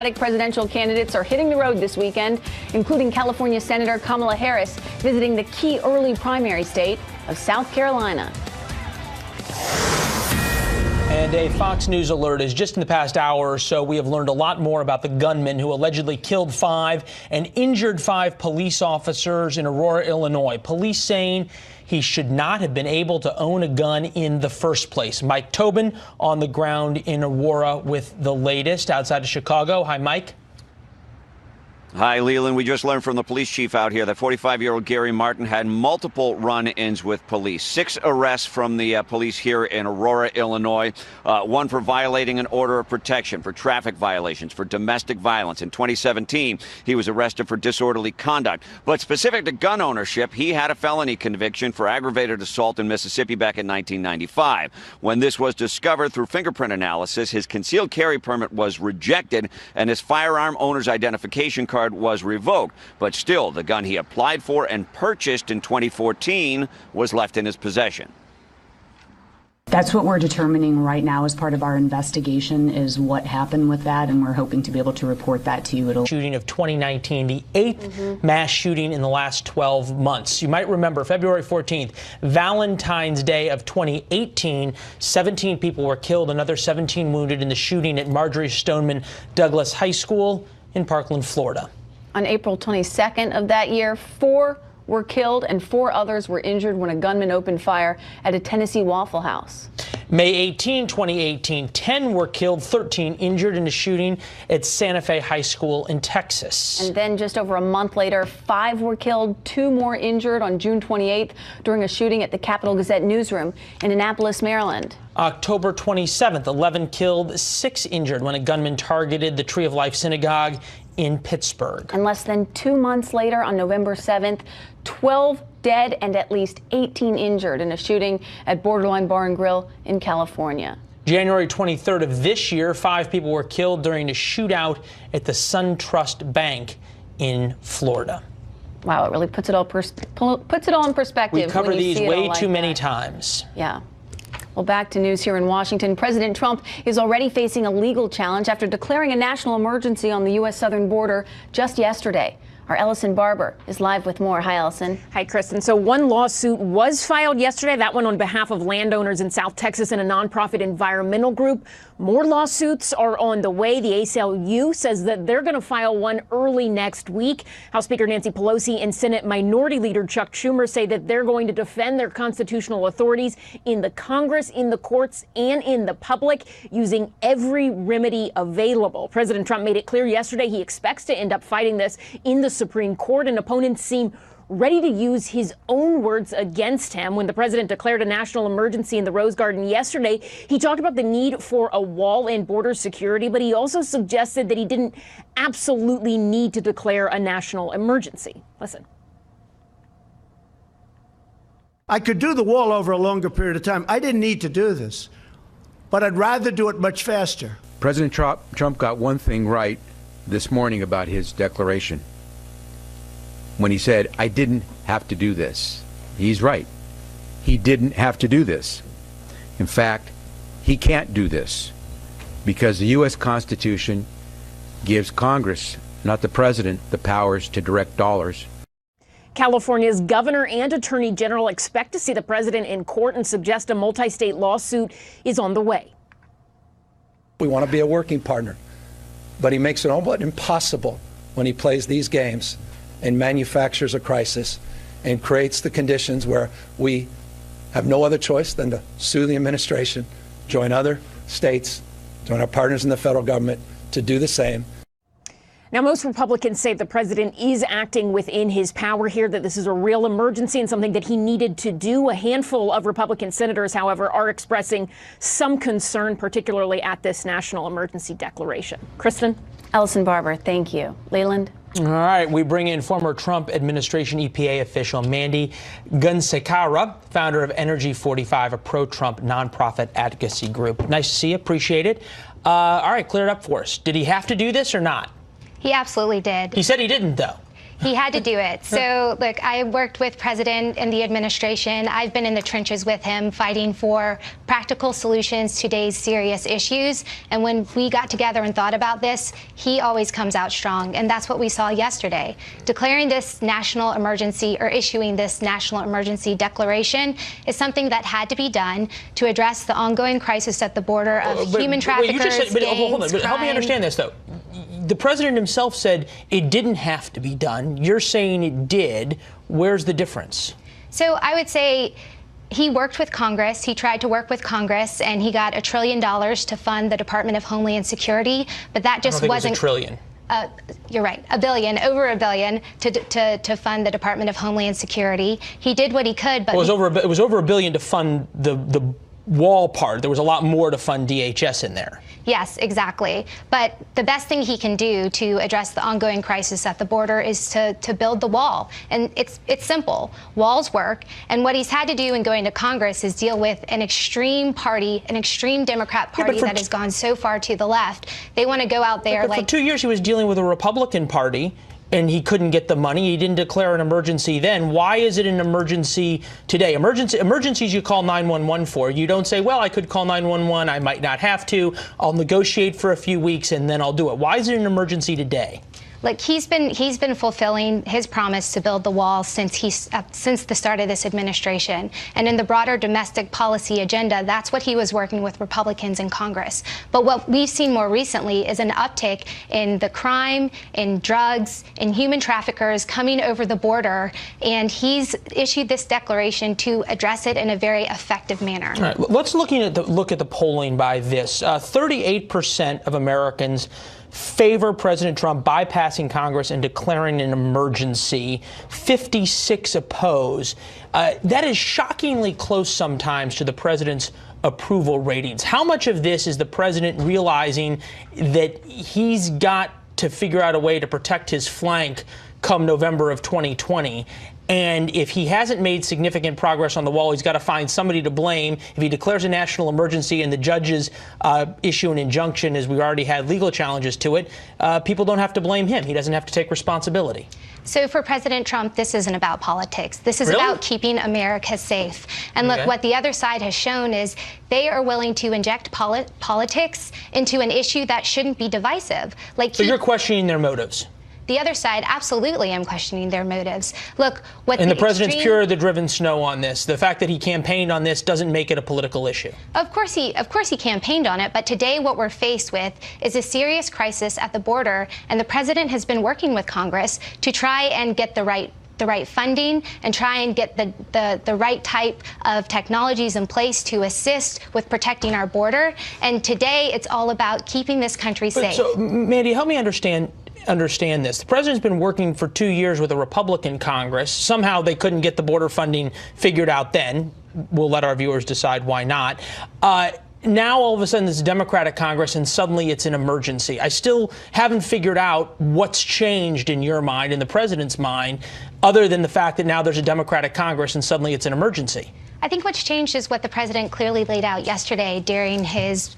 Presidential candidates are hitting the road this weekend, including California Senator Kamala Harris visiting the key early primary state of South Carolina. And a Fox News alert is just in the past hour or so, we have learned a lot more about the gunman who allegedly killed 5 and injured 5 police officers in Aurora, Illinois. Police saying he should not have been able to own a gun in the first place. Mike Tobin on the ground in Aurora with the latest outside of Chicago. Hi, Mike. Hi, Leland. We just learned from the police chief out here that 45-year-old Gary Martin had multiple run-ins with police. 6 arrests from the police here in Aurora, Illinois. 1 for violating an order of protection, for traffic violations, for domestic violence. In 2017, he was arrested for disorderly conduct. But specific to gun ownership, he had a felony conviction for aggravated assault in Mississippi back in 1995. When this was discovered through fingerprint analysis, his concealed carry permit was rejected and his firearm owner's identification card was revoked, but still the gun he applied for and purchased in 2014 was left in his possession. That's what we're determining right now as part of our investigation, is what happened with that, and we're hoping to be able to report that to you. Shooting of 2019, the 8th mass shooting in the last 12 months. You might remember February 14th, Valentine's Day of 2018, 17 people were killed, another 17 wounded in the shooting at Marjory Stoneman Douglas High School in Parkland, Florida. On April 22nd of that year, 4 were killed and 4 others were injured when a gunman opened fire at a Tennessee Waffle House. May 18, 2018, 10 were killed, 13 injured in a shooting at Santa Fe High School in Texas. And then just over a month later, 5 were killed, 2 more injured on June 28th during a shooting at the Capital Gazette newsroom in Annapolis, Maryland. October 27th, 11 killed, 6 injured when a gunman targeted the Tree of Life Synagogue in Pittsburgh. And less than 2 months later, on November 7th, 12 dead and at least 18 injured in a shooting at Borderline Bar and Grill in California. January 23rd of this year, 5 people were killed during a shootout at the SunTrust Bank in Florida. Wow, it really puts it all in perspective. We cover these way too many that. times. Yeah. Well, back to news here in Washington. President Trump is already facing a legal challenge after declaring a national emergency on the U.S. southern border just yesterday. Our Ellison Barber is live with more. Hi, Ellison. Hi, Kristen. So one lawsuit was filed yesterday, that one on behalf of landowners in South Texas and a nonprofit environmental group. More lawsuits are on the way. The ACLU says that they're going to file one early next week. House Speaker Nancy Pelosi and Senate Minority Leader Chuck Schumer say that they're going to defend their constitutional authorities in the Congress, in the courts, and in the public, using every remedy available. President Trump made it clear yesterday he expects to end up fighting this in the Supreme Court, and opponents seem ready to use his own words against him. When the president declared a national emergency in the Rose Garden yesterday, he talked about the need for a wall and border security, but he also suggested that he didn't absolutely need to declare a national emergency. Listen. I could do the wall over a longer period of time. I didn't need to do this, but I'd rather do it much faster. President Trump got one thing right this morning about his declaration. When he said, I didn't have to do this. He's right. He didn't have to do this. In fact, he can't do this because the U.S. Constitution gives Congress, not the president, the powers to direct dollars. California's governor and attorney general expect to see the president in court and suggest a multi-state lawsuit is on the way. We want to be a working partner, but he makes it almost impossible when he plays these games and manufactures a crisis and creates the conditions where we have no other choice than to sue the administration, join other states, join our partners in the federal government to do the same. Now, most Republicans say the president is acting within his power here, that this is a real emergency and something that he needed to do. A handful of Republican senators, however, are expressing some concern, particularly at this national emergency declaration. Kristen? Ellison Barber, thank you. Leland? All right, we bring in former Trump administration EPA official Mandy Gunsekara, founder of Energy 45, a pro-Trump nonprofit advocacy group. Nice to see you. Appreciate it. All right, clear it up for us. Did he have to do this or not? He absolutely did. He said he didn't, though. He had to do it. So, look, I worked with President and the administration. I've been in the trenches with him fighting for practical solutions to today's serious issues. And when we got together and thought about this, he always comes out strong. And that's what we saw yesterday. Declaring this national emergency, or issuing this national emergency declaration, is something that had to be done to address the ongoing crisis at the border of human traffickers, hold on, help me understand this, though. The president himself said it didn't have to be done. You're saying it did. Where's the difference? So I would say he worked with Congress. He tried to work with Congress, and he got $1 trillion to fund the Department of Homeland Security. But that just wasn't. It was $1 trillion. You're right, $1 billion, over $1 billion to fund the Department of Homeland Security. He did what he could, but it was over $1 billion to fund the wall part. There was a lot more to fund DHS in there. Yes, exactly. But the best thing he can do to address the ongoing crisis at the border is to build the wall. And it's simple. Walls work. And what he's had to do in going to Congress is deal with an extreme party, an extreme Democrat party that has gone so far to the left. They want to go out there but like. For 2 years, he was dealing with a Republican party, and he couldn't get the money. He didn't declare an emergency then. Why is it an emergency today? Emergencies you call 911 for. You don't say, well, I could call 911. I might not have to. I'll negotiate for a few weeks, and then I'll do it. Why is it an emergency today? Look, he's been fulfilling his promise to build the wall since the start of this administration. And in the broader domestic policy agenda, that's what he was working with Republicans in Congress. But what we've seen more recently is an uptick in the crime, in drugs, in human traffickers coming over the border. And he's issued this declaration to address it in a very effective manner. All right, let's look at the polling by this. 38% of Americans favor President Trump bypassing Congress and declaring an emergency. 56 oppose. That is shockingly close sometimes to the president's approval ratings. How much of this is the president realizing that he's got to figure out a way to protect his flank come November of 2020? And if he hasn't made significant progress on the wall, he's got to find somebody to blame. If he declares a national emergency and the judges issue an injunction, as we already had legal challenges to it, people don't have to blame him. He doesn't have to take responsibility. So for President Trump, this isn't about politics. This is about keeping America safe. And look, what the other side has shown is they are willing to inject politics into an issue that shouldn't be divisive. So you're questioning their motives? The other side, absolutely, I'm questioning their motives. Look, the president's pure the driven snow on this. The fact that he campaigned on this doesn't make it a political issue. Of course he campaigned on it, but today what we're faced with is a serious crisis at the border, and the president has been working with Congress to try and get the right funding and try and get the right type of technologies in place to assist with protecting our border. And today it's all about keeping this country safe. So, Mandy, help me understand this. The president's been working for 2 years with a Republican Congress. Somehow they couldn't get the border funding figured out then. We'll let our viewers decide why not. Now, all of a sudden, there's a Democratic Congress, and suddenly it's an emergency. I still haven't figured out what's changed in your mind, in the president's mind, other than the fact that now there's a Democratic Congress and suddenly it's an emergency. I think what's changed is what the president clearly laid out yesterday during his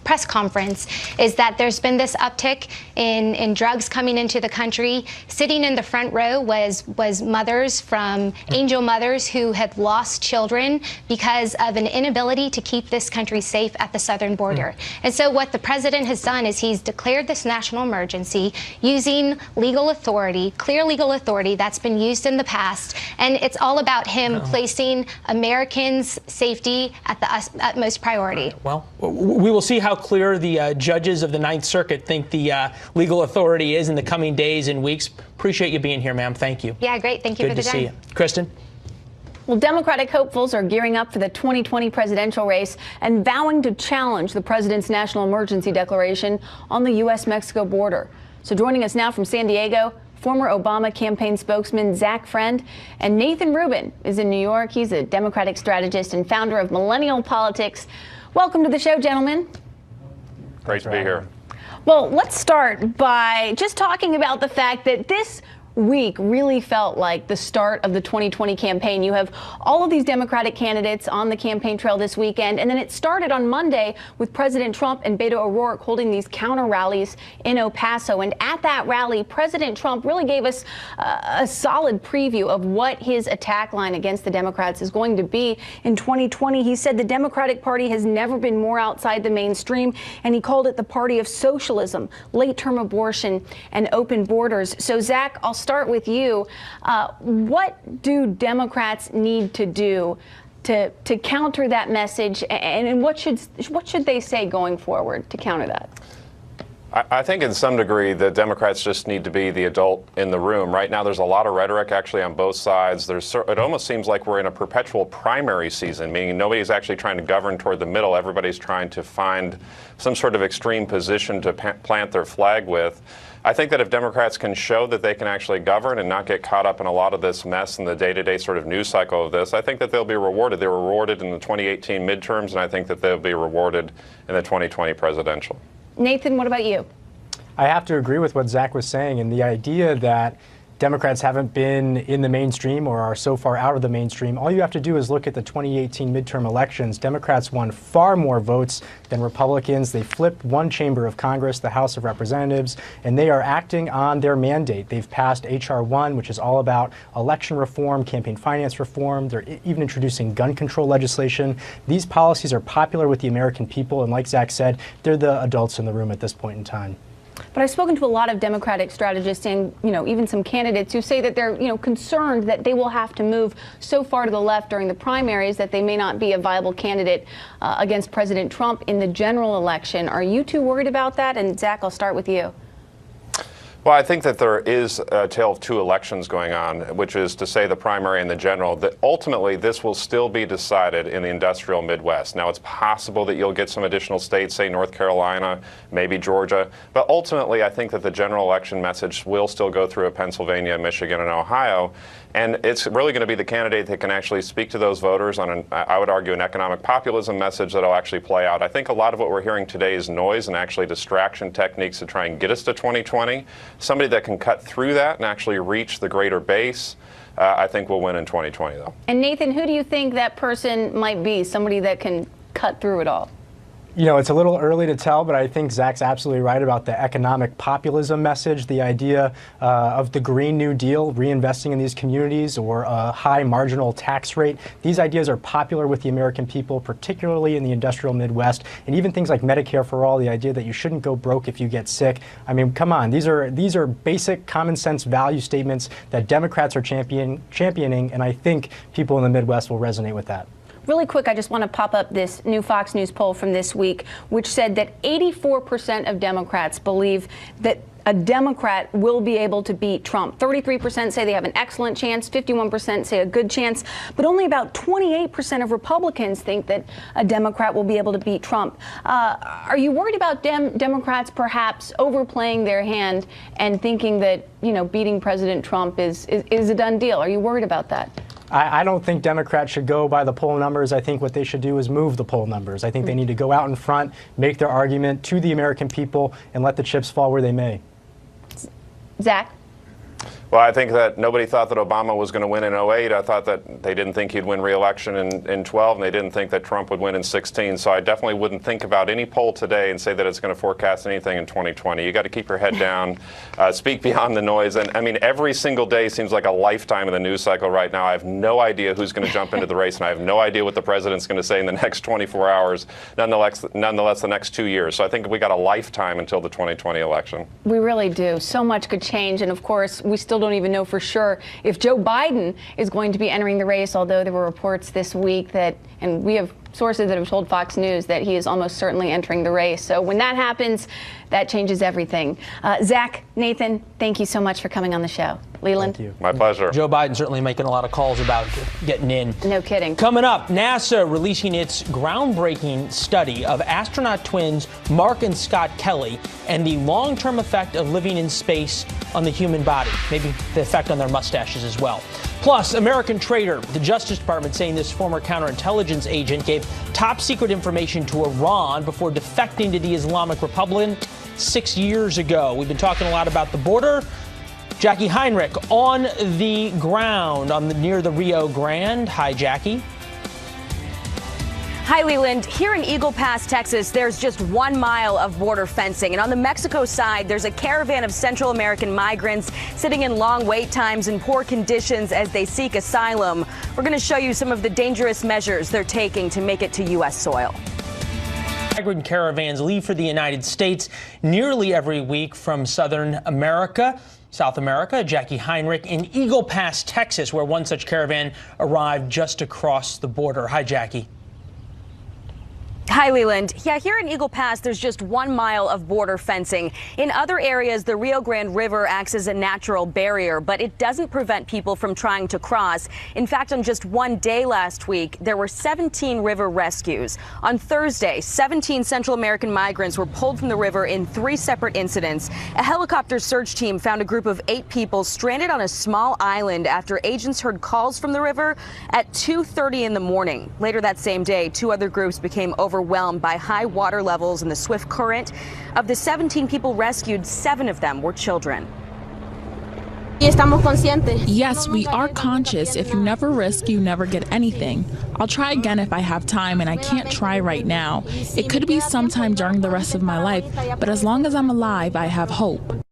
press conference, is that there's been this uptick in drugs coming into the country. Sitting in the front row was mothers from angel mothers who had lost children because of an inability to keep this country safe at the southern border. And so what the president has done is he's declared this national emergency using legal authority, clear legal authority that's been used in the past. And it's all about him placing Americans' safety at the utmost priority. Well, we will see how clear the judges of the Ninth Circuit think the legal authority is in the coming days and weeks. Appreciate you being here, ma'am. Thank you. Yeah, great. Thank you for the time. Good to see you. Kristen? Well, Democratic hopefuls are gearing up for the 2020 presidential race and vowing to challenge the president's national emergency declaration on the U.S.-Mexico border. So joining us now from San Diego, former Obama campaign spokesman Zach Friend, and Nathan Rubin is in New York. He's a Democratic strategist and founder of Millennial Politics. Welcome to the show, gentlemen. Great to be here. Well, let's start by just talking about the fact that this week really felt like the start of the 2020 campaign. You have all of these Democratic candidates on the campaign trail this weekend, and then it started on Monday with President Trump and Beto O'Rourke holding these counter rallies in El Paso. And at that rally, President Trump really gave us a solid preview of what his attack line against the Democrats is going to be in 2020. He said the Democratic Party has never been more outside the mainstream, and he called it the party of socialism, late-term abortion, and open borders. So, Zach, I'll start with you. What do Democrats need to do to counter that message, and what should they say going forward to counter that? I think in some degree the Democrats just need to be the adult in the room. Right now there's a lot of rhetoric actually on both sides. It almost seems like we're in a perpetual primary season, meaning nobody's actually trying to govern toward the middle. Everybody's trying to find some sort of extreme position to plant their flag with. I think that if Democrats can show that they can actually govern and not get caught up in a lot of this mess and the day-to-day sort of news cycle of this, I think that they'll be rewarded. They were rewarded in the 2018 midterms, and I think that they'll be rewarded in the 2020 presidential. Nathan, what about you? I have to agree with what Zach was saying, and the idea that Democrats haven't been in the mainstream or are so far out of the mainstream. All you have to do is look at the 2018 midterm elections. Democrats won far more votes than Republicans. They flipped one chamber of Congress, the House of Representatives, and they are acting on their mandate. They've passed H.R. 1, which is all about election reform, campaign finance reform. They're even introducing gun control legislation. These policies are popular with the American people, and like Zach said, they're the adults in the room at this point in time. But I've spoken to a lot of Democratic strategists and, even some candidates who say that they're, concerned that they will have to move so far to the left during the primaries that they may not be a viable candidate against President Trump in the general election. Are you too worried about that? And Zach, I'll start with you. Well, I think that there is a tale of two elections going on, which is to say the primary and the general, that ultimately this will still be decided in the industrial Midwest. Now, it's possible that you'll get some additional states, say North Carolina, maybe Georgia, but ultimately I think that the general election message will still go through Pennsylvania, Michigan, and Ohio. And it's really going to be the candidate that can actually speak to those voters on, I would argue, an economic populism message that'll actually play out. I think a lot of what we're hearing today is noise and actually distraction techniques to try and get us to 2020. Somebody that can cut through that and actually reach the greater base, I think will win in 2020, though. And Nathan, who do you think that person might be, somebody that can cut through it all? It's a little early to tell, but I think Zach's absolutely right about the economic populism message, the idea of the Green New Deal, reinvesting in these communities, or a high marginal tax rate. These ideas are popular with the American people, particularly in the industrial Midwest, and even things like Medicare for All, the idea that you shouldn't go broke if you get sick. I mean, come on, these are basic common sense value statements that Democrats are championing, and I think people in the Midwest will resonate with that. Really quick, I just want to pop up this new Fox News poll from this week, which said that 84% of Democrats believe that a Democrat will be able to beat Trump. 33% say they have an excellent chance, 51% say a good chance, but only about 28% of Republicans think that a Democrat will be able to beat Trump. Are you worried about Democrats perhaps overplaying their hand and thinking that, beating President Trump is a done deal? Are you worried about that? I don't think Democrats should go by the poll numbers. I think what they should do is move the poll numbers. I think they need to go out in front, make their argument to the American people, and let the chips fall where they may. Zach? Well, I think that nobody thought that Obama was going to win in 08. I thought that they didn't think he'd win re-election in 12, and they didn't think that Trump would win in 16. So I definitely wouldn't think about any poll today and say that it's going to forecast anything in 2020. You got to keep your head down, speak beyond the noise. And I mean, every single day seems like a lifetime in the news cycle right now. I have no idea who's going to jump into the race, and I have no idea what the president's going to say in the next 24 hours, nonetheless the next 2 years. So I think we got a lifetime until the 2020 election. We really do. So much could change. And of course, we still don't even know for sure if Joe Biden is going to be entering the race, although there were reports this week that, and we have sources that have told Fox News that he is almost certainly entering the race. So when that happens, that changes everything. Zach, Nathan, thank you so much for coming on the show. Leland? Thank you. My pleasure. Joe Biden certainly making a lot of calls about getting in. No kidding. Coming up, NASA releasing its groundbreaking study of astronaut twins Mark and Scott Kelly and the long-term effect of living in space on the human body, maybe the effect on their mustaches as well. Plus, American Trader, the Justice Department saying this former counterintelligence agent gave top secret information to Iran before defecting to the Islamic Republic 6 years ago. We've been talking a lot about the border. Jackie Heinrich on the ground near the Rio Grande. Hi, Jackie. Hi, Leland. Here in Eagle Pass, Texas, there's just 1 mile of border fencing. And on the Mexico side, there's a caravan of Central American migrants sitting in long wait times and poor conditions as they seek asylum. We're going to show you some of the dangerous measures they're taking to make it to U.S. soil. Migrant caravans leave for the United States nearly every week from Southern America. South America. Jackie Heinrich in Eagle Pass, Texas, where one such caravan arrived just across the border. Hi, Jackie. Hi, Leland. Yeah, here in Eagle Pass, there's just 1 mile of border fencing. In other areas, the Rio Grande River acts as a natural barrier, but it doesn't prevent people from trying to cross. In fact, on just one day last week, there were 17 river rescues. On Thursday, 17 Central American migrants were pulled from the river in 3 separate incidents. A helicopter search team found a group of 8 people stranded on a small island after agents heard calls from the river at 2:30 in the morning. Later that same day, 2 other groups became overwhelmed by high water levels and the swift current. Of the 17 people rescued, 7 of them were children. Yes, we are conscious. If you never risk, you never get anything. I'll try again if I have time, and I can't try right now. It could be sometime during the rest of my life, but as long as I'm alive, I have hope.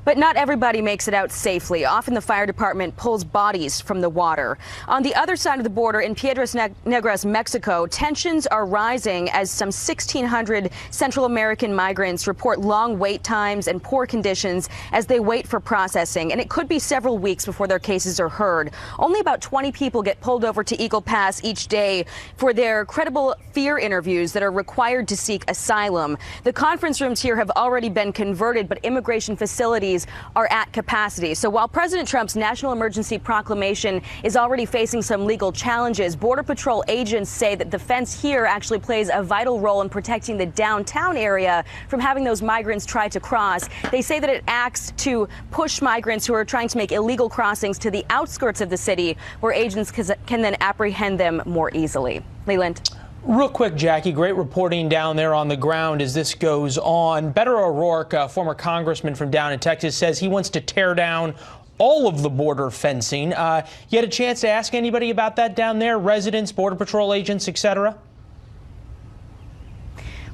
But not everybody makes it out safely. Often the fire department pulls bodies from the water. On the other side of the border in Piedras Negras, Mexico, tensions are rising as some 1,600 Central American migrants report long wait times and poor conditions as they wait for processing. And it could be several weeks before their cases are heard. Only about 20 people get pulled over to Eagle Pass each day for their credible fear interviews that are required to seek asylum. The conference rooms here have already been converted, but immigration facilities are at capacity. So while President Trump's national emergency proclamation is already facing some legal challenges, Border Patrol agents say that the fence here actually plays a vital role in protecting the downtown area from having those migrants try to cross. They say that it acts to push migrants who are trying to make illegal crossings to the outskirts of the city, where agents can then apprehend them more easily. Leland. Real quick, Jackie, great reporting down there on the ground as this goes on. Beto O'Rourke, a former congressman from down in Texas, says he wants to tear down all of the border fencing. You had a chance to ask anybody about that down there? Residents, Border Patrol agents, etc.?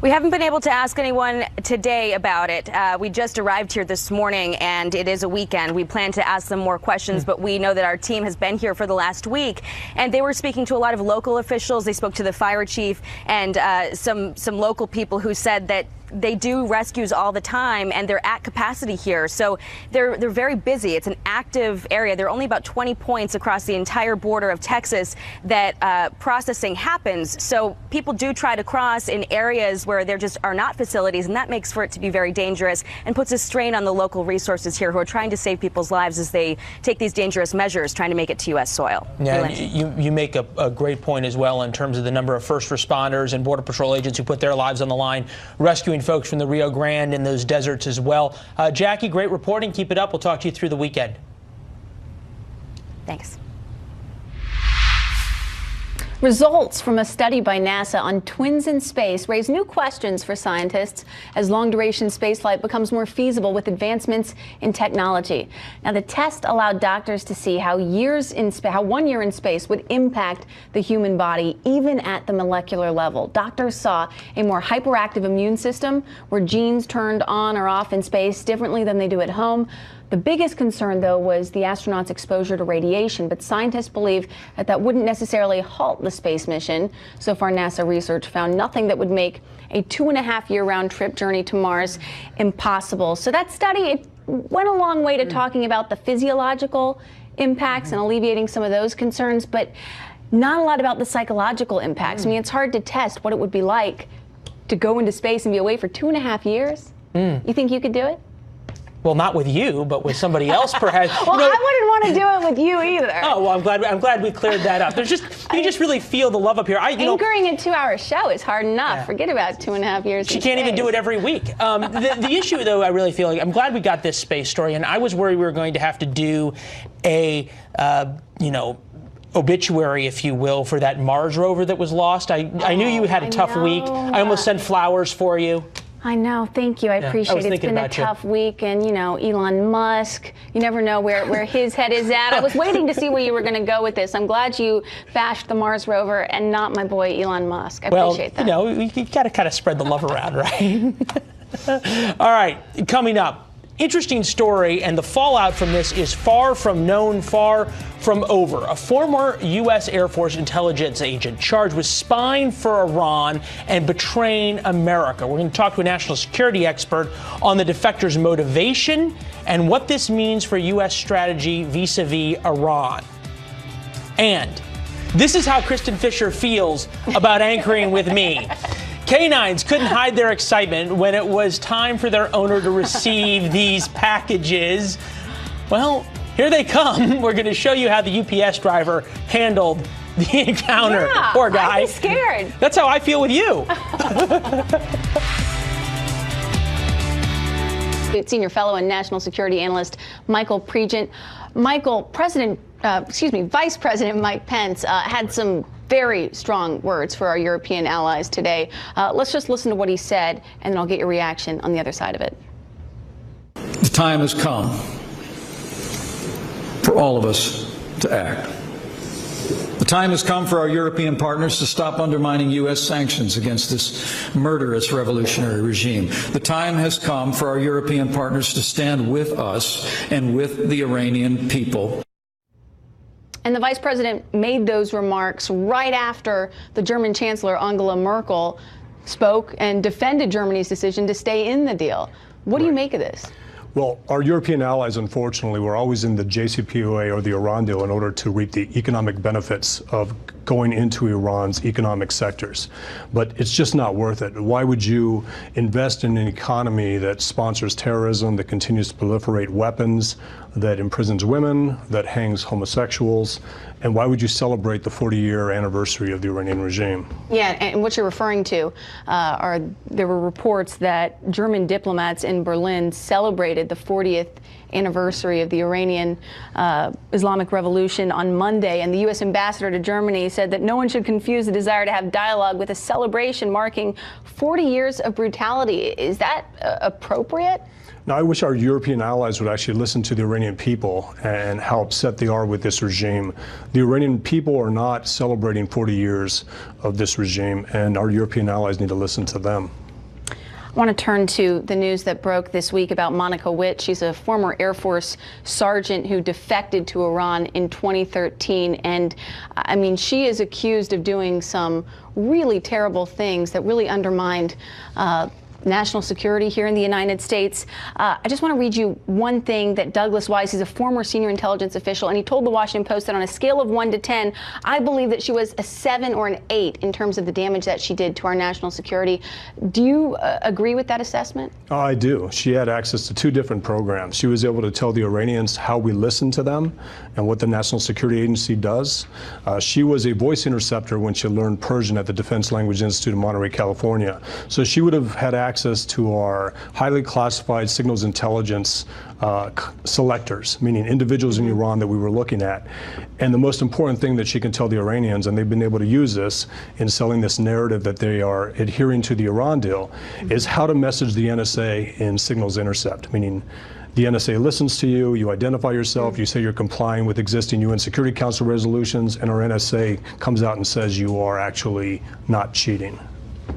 We haven't been able to ask anyone today about it. We just arrived here this morning, and it is a weekend. We plan to ask them more questions, but we know that our team has been here for the last week, and they were speaking to a lot of local officials. They spoke to the fire chief and some local people who said that they do rescues all the time, and they're at capacity here. So they're very busy. It's an active area. There are only about 20 points across the entire border of Texas that processing happens. So people do try to cross in areas where there just are not facilities, and that makes for it to be very dangerous and puts a strain on the local resources here who are trying to save people's lives as they take these dangerous measures, trying to make it to U.S. soil. Yeah, you make a great point as well in terms of the number of first responders and Border Patrol agents who put their lives on the line, rescuing folks from the Rio Grande and those deserts as well. Jackie, great reporting. Keep it up. We'll talk to you through the weekend. Thanks. Results from a study by NASA on twins in space raise new questions for scientists as long-duration spaceflight becomes more feasible with advancements in technology. Now, the test allowed doctors to see how 1 year in space would impact the human body, even at the molecular level. Doctors saw a more hyperactive immune system where genes turned on or off in space differently than they do at home. The biggest concern, though, was the astronauts' exposure to radiation, but scientists believe that wouldn't necessarily halt the space mission. So far, NASA research found nothing that would make a 2.5-year round-trip journey to Mars impossible. So that study went a long way to talking about the physiological impacts and alleviating some of those concerns, but not a lot about the psychological impacts. I mean, it's hard to test what it would be like to go into space and be away for 2.5 years. You think you could do it? Well, not with you, but with somebody else, perhaps. Well, I wouldn't want to do it with you either. Oh, well, I'm glad we cleared that up. You just really feel the love up here. Anchoring a 2-hour show is hard enough. Yeah. Forget about 2.5 years. She can't even do it every week. The issue, though, I really feel like I'm glad we got this space story, and I was worried we were going to have to do a, obituary, if you will, for that Mars rover that was lost. I knew you had a tough week. I almost sent flowers for you. I know. Thank you. I appreciate it. It's been a tough week. And, you know, Elon Musk, you never know where his head is at. I was waiting to see where you were going to go with this. I'm glad you bashed the Mars rover and not my boy Elon Musk. I appreciate that. Well, you know, you got to kind of spread the love around, right? All right. Coming up. Interesting story, and the fallout from this is far from known, far from over. A former U.S. Air Force intelligence agent charged with spying for Iran and betraying America. We're going to talk to a national security expert on the defector's motivation and what this means for U.S. strategy vis-a-vis Iran. And this is how Kristen Fisher feels about anchoring with me. Canines couldn't hide their excitement when it was time for their owner to receive these packages. Well, here they come. We're going to show you how the UPS driver handled the encounter. Yeah, poor guy. I'd be scared. That's how I feel with you. Senior fellow and national security analyst Michael Pregent. Michael, Vice President Mike Pence had some very strong words for our European allies today. Let's just listen to what he said, and then I'll get your reaction on the other side of it. The time has come for all of us to act. The time has come for our European partners to stop undermining U.S. sanctions against this murderous revolutionary regime. The time has come for our European partners to stand with us and with the Iranian people. And the vice president made those remarks right after the German Chancellor Angela Merkel spoke and defended Germany's decision to stay in the deal. What do you make of this? Well, our European allies, unfortunately, were always in the JCPOA or the Iran deal in order to reap the economic benefits of going into Iran's economic sectors. But it's just not worth it. Why would you invest in an economy that sponsors terrorism, that continues to proliferate weapons, that imprisons women, that hangs homosexuals? And why would you celebrate the 40-year anniversary of the Iranian regime? Yeah, and what you're referring to there were reports that German diplomats in Berlin celebrated the 40th anniversary of the Iranian Islamic Revolution on Monday, and the U.S. ambassador to Germany said that no one should confuse the desire to have dialogue with a celebration marking 40 years of brutality. Is that appropriate? Now, I wish our European allies would actually listen to the Iranian people and how upset they are with this regime. The Iranian people are not celebrating 40 years of this regime, and our European allies need to listen to them. I want to turn to the news that broke this week about Monica Witt. She's a former Air Force sergeant who defected to Iran in 2013. And I mean, she is accused of doing some really terrible things that really undermined national security here in the United States. I just want to read you one thing that Douglas Weiss, he's a former senior intelligence official, and he told the Washington Post that on a scale of 1 to 10, I believe that she was a 7 or an 8 in terms of the damage that she did to our national security. Do you agree with that assessment? Oh, I do. She had access to 2 different programs. She was able to tell the Iranians how we listen to them and what the National Security Agency does. She was a voice interceptor when she learned Persian at the Defense Language Institute in Monterey, California. So she would have had access to our highly classified signals intelligence selectors, meaning individuals in Iran that we were looking at. And the most important thing that she can tell the Iranians, and they've been able to use this in selling this narrative that they are adhering to the Iran deal, is how to message the NSA in signals intercept, meaning the NSA listens to you, you identify yourself, you say you're complying with existing UN Security Council resolutions, and our NSA comes out and says you are actually not cheating.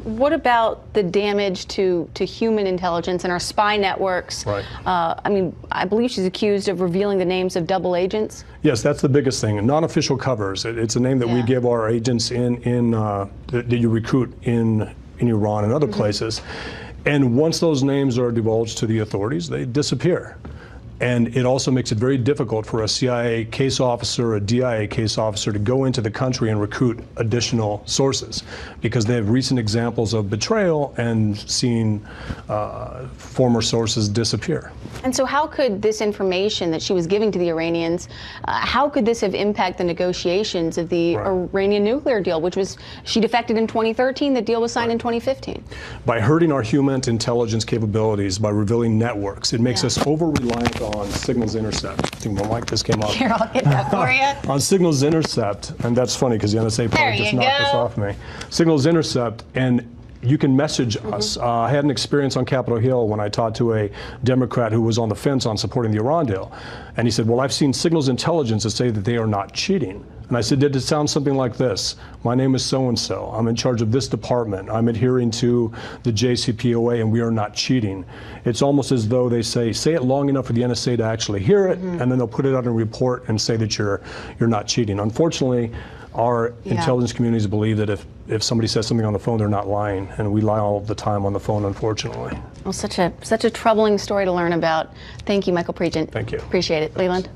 What about the damage to human intelligence and our spy networks? Right. I mean, I believe she's accused of revealing the names of double agents. Yes, that's the biggest thing. Non-official covers. It's a name that we give our agents that you recruit in Iran and other places. And once those names are divulged to the authorities, they disappear. And it also makes it very difficult for a CIA case officer, a DIA case officer to go into the country and recruit additional sources because they have recent examples of betrayal and seen former sources disappear. And so how could this information that she was giving to the Iranians, how could this have impacted the negotiations of the Iranian nuclear deal, which was, she defected in 2013, the deal was signed in 2015? By hurting our human intelligence capabilities, by revealing networks, it makes us over-reliant on signals intercept. I think my mic just came off. Here, I'll get that for you. On signals intercept, and that's funny because the NSA probably just knocked this off me. Signals intercept, and you can message us. I had an experience on Capitol Hill when I talked to a Democrat who was on the fence on supporting the Iran deal. And he said, well, I've seen signals intelligence that say that they are not cheating. And I said, did it sound something like this? My name is so-and-so. I'm in charge of this department. I'm adhering to the JCPOA, and we are not cheating. It's almost as though they say it long enough for the NSA to actually hear it, and then they'll put it out in a report and say that you're not cheating. Unfortunately, our intelligence communities believe that if somebody says something on the phone, they're not lying, and we lie all the time on the phone, unfortunately. Well, such a troubling story to learn about. Thank you, Michael Pregent. Thank you. Appreciate it. Leland?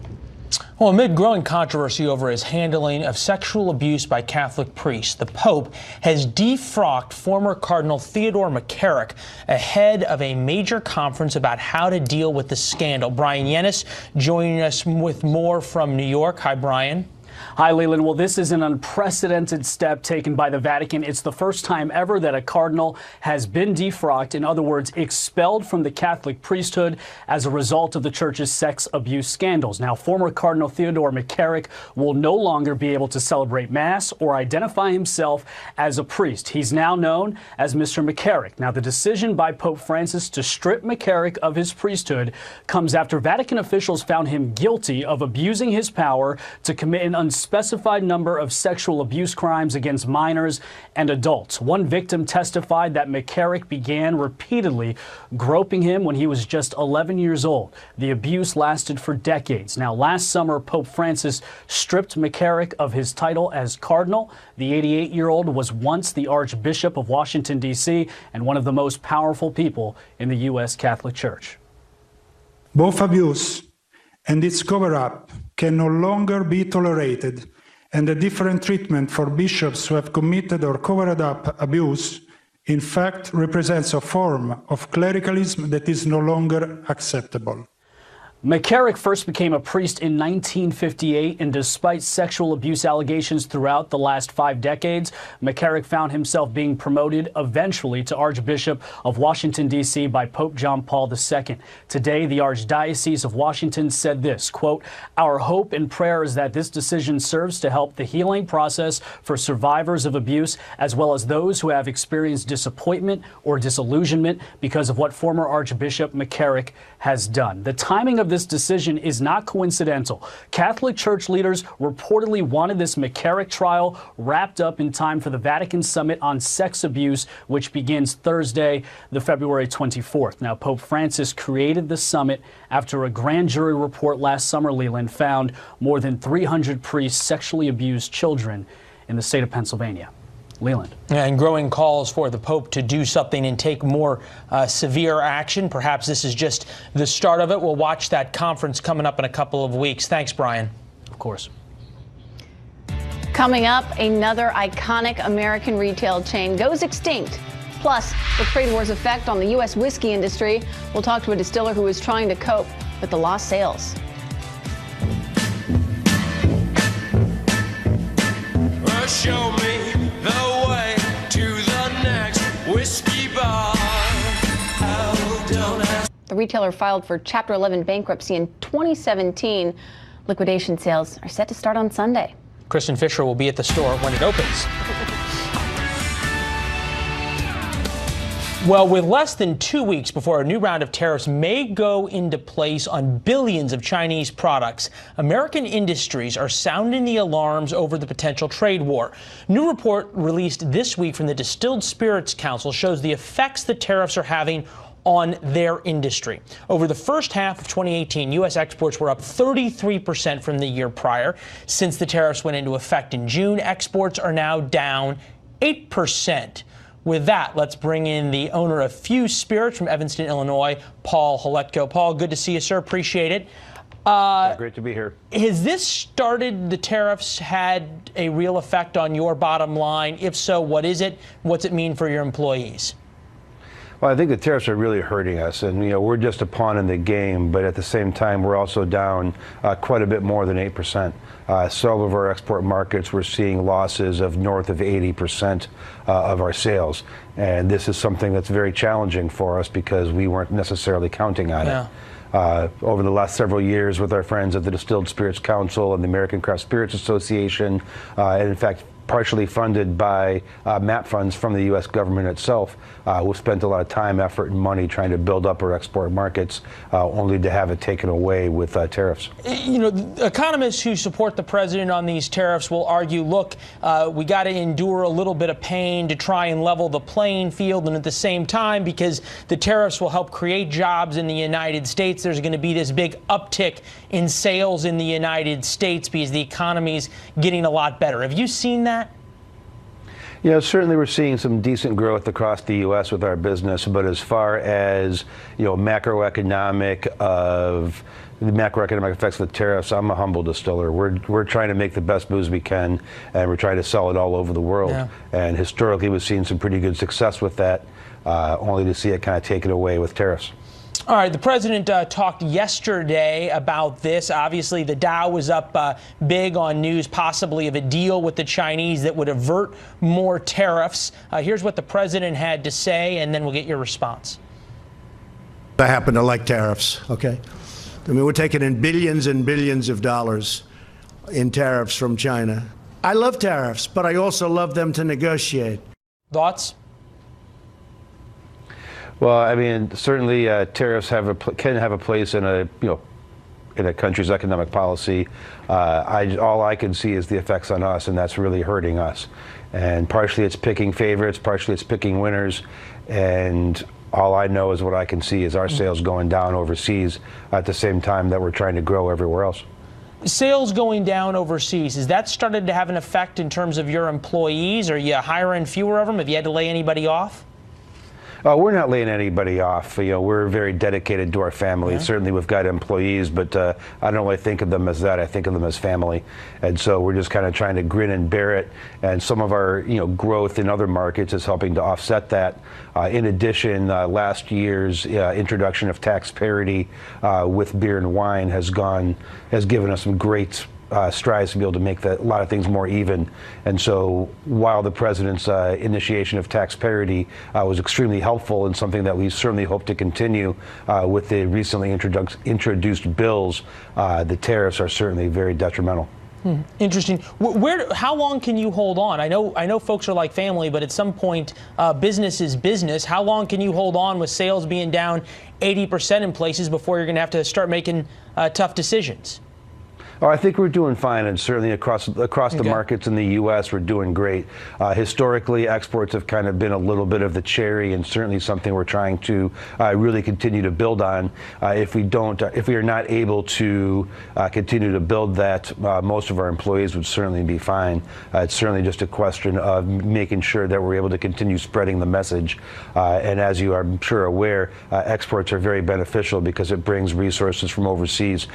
Well, amid growing controversy over his handling of sexual abuse by Catholic priests, the Pope has defrocked former Cardinal Theodore McCarrick ahead of a major conference about how to deal with the scandal. Brian Yennis joining us with more from New York. Hi, Brian. Hi, Leland. Well, this is an unprecedented step taken by the Vatican. It's the first time ever that a cardinal has been defrocked, in other words, expelled from the Catholic priesthood as a result of the church's sex abuse scandals. Now, former Cardinal Theodore McCarrick will no longer be able to celebrate Mass or identify himself as a priest. He's now known as Mr. McCarrick. Now, the decision by Pope Francis to strip McCarrick of his priesthood comes after Vatican officials found him guilty of abusing his power to commit an unspecified number of sexual abuse crimes against minors and adults. One victim testified that McCarrick began repeatedly groping him when he was just 11 years old. The abuse lasted for decades. Now, last summer, Pope Francis stripped McCarrick of his title as cardinal. The 88-year-old was once the Archbishop of Washington, D.C., and one of the most powerful people in the U.S. Catholic Church. Both abuse and its cover-up can no longer be tolerated, and the different treatment for bishops who have committed or covered up abuse, in fact, represents a form of clericalism that is no longer acceptable. McCarrick first became a priest in 1958, and despite sexual abuse allegations throughout the last 5 decades, McCarrick found himself being promoted eventually to Archbishop of Washington, D.C. by Pope John Paul II. Today, the Archdiocese of Washington said this, quote, "Our hope and prayer is that this decision serves to help the healing process for survivors of abuse, as well as those who have experienced disappointment or disillusionment because of what former Archbishop McCarrick has done." The timing of this decision is not coincidental. Catholic Church leaders reportedly wanted this McCarrick trial wrapped up in time for the Vatican Summit on Sex Abuse, which begins Thursday, the February 24th. Now, Pope Francis created the summit after a grand jury report last summer, Leland, found more than 300 priests sexually abused children in the state of Pennsylvania. Leland. And growing calls for the Pope to do something and take more severe action. Perhaps this is just the start of it. We'll watch that conference coming up in a couple of weeks. Thanks, Brian. Of course. Coming up, another iconic American retail chain goes extinct. Plus, the trade war's effect on the U.S. whiskey industry. We'll talk to a distiller who is trying to cope with the lost sales. Show me the way to the next whiskey bar. Oh, don't ask. The retailer filed for Chapter 11 bankruptcy in 2017. Liquidation sales are set to start on Sunday. Kristen Fisher will be at the store when it opens. Well, with less than 2 weeks before a new round of tariffs may go into place on billions of Chinese products, American industries are sounding the alarms over the potential trade war. New report released this week from the Distilled Spirits Council shows the effects the tariffs are having on their industry. Over the first half of 2018, U.S. exports were up 33% from the year prior. Since the tariffs went into effect in June, exports are now down 8%. With that, let's bring in the owner of Fuse Spirits from Evanston, Illinois, Paul Holetko. Paul, good to see you, sir. Appreciate it. Great to be here. Has this started, the tariffs had a real effect on your bottom line? If so, what is it? What's it mean for your employees? Well, I think the tariffs are really hurting us, and we're just a pawn in the game, but at the same time, we're also down quite a bit more than 8%. Some of our export markets, we're seeing losses of north of 80% of our sales, and this is something that's very challenging for us because we weren't necessarily counting on it. Over the last several years with our friends at the Distilled Spirits Council and the American Craft Spirits Association, and in fact partially funded by MAP funds from the U.S. government itself. We've spent a lot of time, effort, and money trying to build up our export markets, only to have it taken away with tariffs. You know, economists who support the president on these tariffs will argue, look, we got to endure a little bit of pain to try and level the playing field, and at the same time, because the tariffs will help create jobs in the United States, there's going to be this big uptick in sales in the United States because the economy's getting a lot better. Have you seen that? Yeah, certainly we're seeing some decent growth across the U.S. with our business, but as far as, you know, macroeconomic effects of the tariffs, I'm a humble distiller. We're trying to make the best booze we can, and we're trying to sell it all over the world. Yeah. And historically, we've seen some pretty good success with that, only to see it kind of taken away with tariffs. All right, the president talked yesterday about this. Obviously, the Dow was up big on news possibly of a deal with the Chinese that would avert more tariffs. Here's what the president had to say, and then we'll get your response. I happen to like tariffs, okay? I mean, we're taking in billions and billions of dollars in tariffs from China. I love tariffs, but I also love them to negotiate. Thoughts? Well, I mean, certainly tariffs can have a place in a country's economic policy. All I can see is the effects on us, and that's really hurting us. And partially it's picking favorites, partially it's picking winners, and all I know is what I can see is our sales going down overseas at the same time that we're trying to grow everywhere else. Sales going down overseas, has that started to have an effect in terms of your employees? Are you hiring fewer of them? Have you had to lay anybody off? We're not laying anybody off. You know, we're very dedicated to our family. Yeah. Certainly, we've got employees, but I don't really think of them as that. I think of them as family, and so we're just kind of trying to grin and bear it. And some of our, growth in other markets is helping to offset that. In addition, last year's introduction of tax parity with beer and wine has given us some great strides to be able to make a lot of things more even. And so while the president's initiation of tax parity was extremely helpful and something that we certainly hope to continue with the recently introduced bills, the tariffs are certainly very detrimental. Interesting. How long can you hold on? I know folks are like family, but at some point, business is business. How long can you hold on with sales being down 80% in places before you're going to have to start making tough decisions? Oh, I think we're doing fine, and certainly across the markets in the U.S., we're doing great. Historically, exports have kind of been a little bit of the cherry, and certainly something we're trying to really continue to build on. If we are not able to continue to build that, most of our employees would certainly be fine. It's certainly just a question of making sure that we're able to continue spreading the message. And as you are, I'm sure, aware, exports are very beneficial because it brings resources from overseas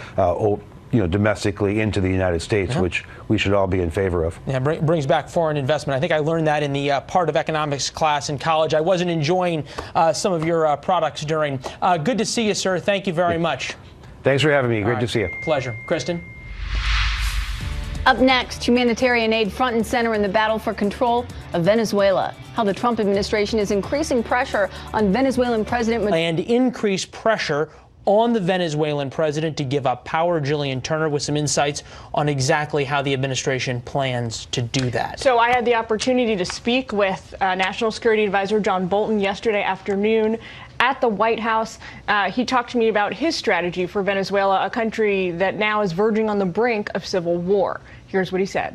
domestically into the United States, which we should all be in favor of. Yeah, brings back foreign investment. I think I learned that in the part of economics class in college. I wasn't enjoying some of your products during. Good to see you, sir. Thank you very much. Thanks for having me. Great to see you. Pleasure. Kristen? Up next, humanitarian aid front and center in the battle for control of Venezuela. How the Trump administration is increasing pressure on Venezuelan President and increase pressure on the Venezuelan president to give up power. Jillian Turner with some insights on exactly how the administration plans to do that. So I had the opportunity to speak with National Security Advisor John Bolton yesterday afternoon at the White House. He talked to me about his strategy for Venezuela, a country that now is verging on the brink of civil war. Here's what he said.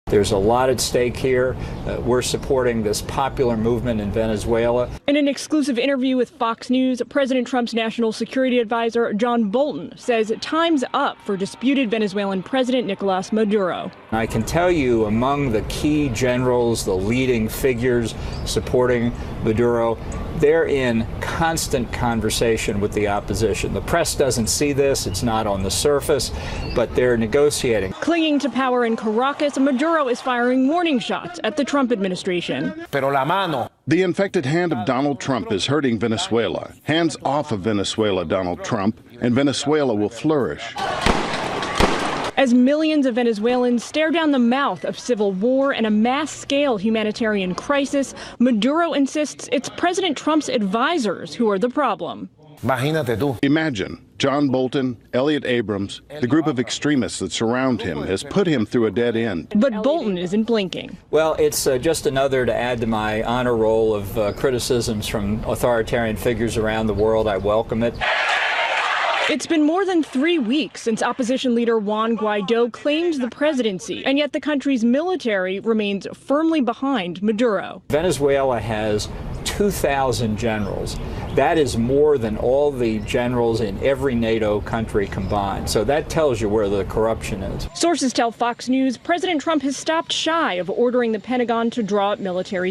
There's a lot at stake here. We're supporting this popular movement in Venezuela. In an exclusive interview with Fox News, President Trump's national security advisor, John Bolton, says time's up for disputed Venezuelan President Nicolas Maduro. I can tell you among the key generals, the leading figures supporting Maduro, they're in constant conversation with the opposition. The press doesn't see this, it's not on the surface, but they're negotiating. Clinging to power in Caracas, Maduro is firing warning shots at the Trump administration. The infected hand of Donald Trump is hurting Venezuela. Hands off of Venezuela, Donald Trump, and Venezuela will flourish. As millions of Venezuelans stare down the mouth of civil war and a mass-scale humanitarian crisis, Maduro insists it's President Trump's advisors who are the problem. Imagine John Bolton, Elliot Abrams, the group of extremists that surround him has put him through a dead end. But Bolton isn't blinking. Well, it's just another to add to my honor roll of criticisms from authoritarian figures around the world. I welcome it. It's been more than 3 weeks since opposition leader Juan Guaido claimed the presidency, and yet the country's military remains firmly behind Maduro. Venezuela has 2,000 generals. That is more than all the generals in every NATO country combined. So that tells you where the corruption is. Sources tell Fox News President Trump has stopped shy of ordering the Pentagon to draw up military